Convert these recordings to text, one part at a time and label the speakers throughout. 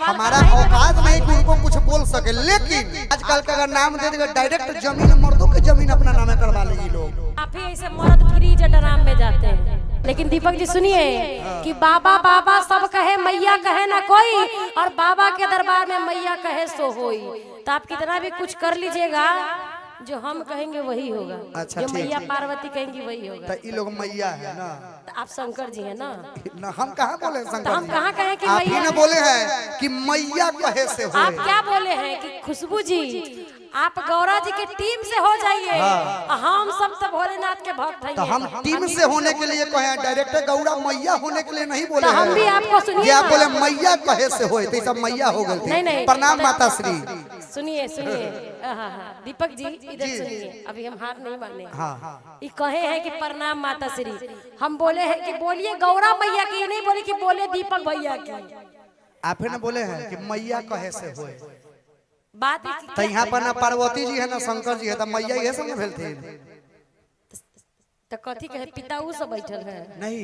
Speaker 1: हमारा औकात नहीं कि उनको कुछ बोल सके, लेकिन आजकल का अगर नाम दे देगा डायरेक्ट जमीन, मर्दों की जमीन अपना नामे करवा लेगी लोग।
Speaker 2: आप ही ऐसे मर्द फ्री जडराम में जाते हैं। लेकिन दीपक जी सुनिए कि बाबा बाबा सब कहे मैया कहे ना कोई, और बाबा के दरबार में मैया कहे सो होई। तो आप कितना भी कुछ कर लीजिएगा, जो हम कहेंगे वही होगा।
Speaker 1: अच्छा,
Speaker 2: जो
Speaker 1: ठीक।
Speaker 2: मैया पार्वती कहेंगी वही होगा।
Speaker 1: तो ये लोग मैया है ना?
Speaker 2: तो आप शंकर जी है ना?
Speaker 1: ना हम कहाँ बोले शंकर
Speaker 2: तो हम
Speaker 1: जी?
Speaker 2: कहाँ कहें कि
Speaker 1: आप ही
Speaker 2: मैया
Speaker 1: ने बोले हैं कि मैया कहे से होए।
Speaker 2: आप क्या बोले हैं कि खुशबू जी आप गौरा जी के टीम से हो जाइए। हम सब तो भोलेनाथ के भक्त हैं।
Speaker 1: तो हम टीम से होने के लिए कहे, डायरेक्ट गौरा मैया होने के लिए नहीं बोले।
Speaker 2: तो हम भी आपको सुनिए,
Speaker 1: आप बोले मैया कहे से होए तो सब मैया हो गए।
Speaker 2: नहीं नहीं,
Speaker 1: प्रणाम माता श्री।
Speaker 2: सुनिए सुनिए, दीपक जी इधर सुनिए, अभी हम हार नहीं माने। ये कहे हैं कि प्रणाम माता श्री, हम बोले हैं कि बोलिए गौरा मैया की, नहीं बोले कि बोले दीपक भैया की।
Speaker 1: आप ने बोले हैं कि मैया कहे से होए।
Speaker 2: बात
Speaker 1: तो यहाँ पर ना पार्वती जी है ना शंकर जी है, तो मैया ये सब भेलती।
Speaker 2: तो कथी कहे पिता उ सब बैठल है?
Speaker 1: नहीं,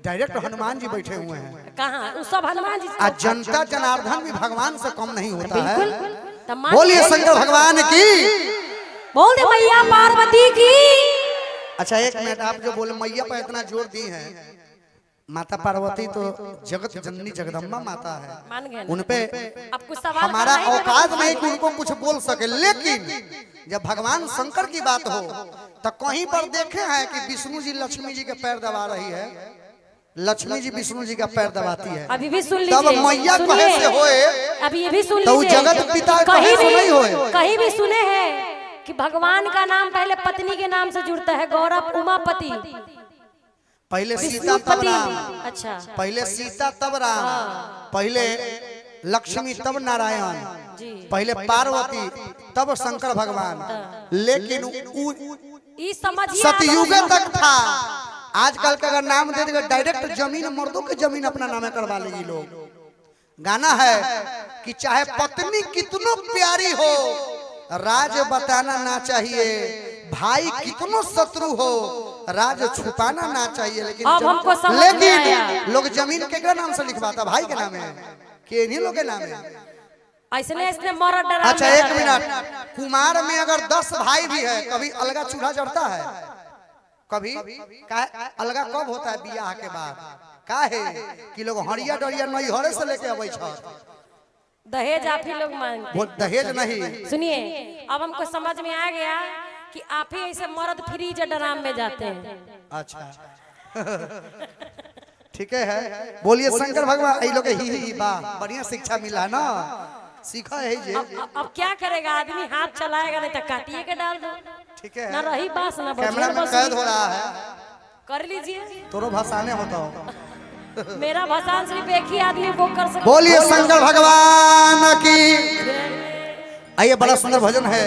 Speaker 1: डायरेक्ट हनुमान जी बैठे हुए हैं।
Speaker 2: कहाँ उ सब हनुमान जी?
Speaker 1: आज जनता जनार्दन भी भगवान से कम नहीं होता है।
Speaker 2: बिल्कुल।
Speaker 1: बोलिए शंकर भगवान की,
Speaker 2: बोल दे मैया पार्वती की।
Speaker 1: अच्छा एक मिनट, आप जो बोले मैया पर इतना जोर दी है, माता पार्वती तो जगत जननी जगदम्बा माता है,
Speaker 2: मान गए
Speaker 1: उन पे
Speaker 2: अब कुछ सवाल
Speaker 1: हमारा औकात नहीं कि उनको कुछ बोल सके। लेकिन जब भगवान शंकर की बात हो तो कहीं पर देखे हैं कि विष्णु जी लक्ष्मी जी के पैर दबा रही है, लक्ष्मी जी विष्णु जी का पैर दबाती है।
Speaker 2: अभी भी सुन लीजिए,
Speaker 1: तब मैया कहे से होए,
Speaker 2: अभी ये भी सुन
Speaker 1: तो
Speaker 2: लीजिए,
Speaker 1: जगत पिता कहे से नहीं होए।
Speaker 2: कहीं भी सुने हैं कि भगवान का नाम पहले पत्नी के नाम से जुड़ता है? गौरा उमापति,
Speaker 1: पहले सीता तब राम,
Speaker 2: अच्छा
Speaker 1: पहले सीता तब राम, पहले लक्ष्मी तब नारायण, पहले पार्वती तब शंकर भगवान। लेकिन सतयुग तक था। आजकल का अगर नाम दे देगा डायरेक्ट जमीन, मर्दों की जमीन अपना नामे करवा लेगी लोग। गाना है कि चाहे पत्नी कितनो प्यारी हो, राज बताना ना चाहिए, भाई कितनो शत्रु हो, राज छुपाना ना चाहिए। लेकिन लोग जमीन के नाम से लिखवाता, भाई के नाम है कि इन्हीं लोग के नाम है।
Speaker 2: ऐसने मरद डरा।
Speaker 1: अच्छा एक मिनट, कुमार में अगर 10 भाई भी है, कभी अलगा चूल्हा जड़ता है? कभी अलगा कब होता है? बियाह के बाद। काहे कि लोग हरिया डरिया नहीं हरे से लेके अबै छ।
Speaker 2: दहेज आप ही लोग मांगते।
Speaker 1: वो दहेज नहीं।
Speaker 2: सुनिए, अब हमको समझ में आ गया कि आप ही ऐसे मर्द फ्री जडराम में जाते हैं।
Speaker 1: अच्छा ठीक है, बोलिए शंकर भगवान। ये लोग ही वाह, बढ़िया शिक्षा मिला ना, सीखा है जे।
Speaker 2: अब क्या करेगा आदमी, हाथ चलाएगा नहीं तो काटिए के डाल दो।
Speaker 1: ठीक है,
Speaker 2: ना रही बास ना
Speaker 1: कैमरा में कैद हो रहा है,
Speaker 2: कर लीजिए।
Speaker 1: तोरो भाषाने होता हो।
Speaker 2: मेरा भाषण सिर्फ एक ही आदमी वो कर सकता।
Speaker 1: बोलिए शंकर भगवान की। आइए, बड़ा सुंदर भजन है।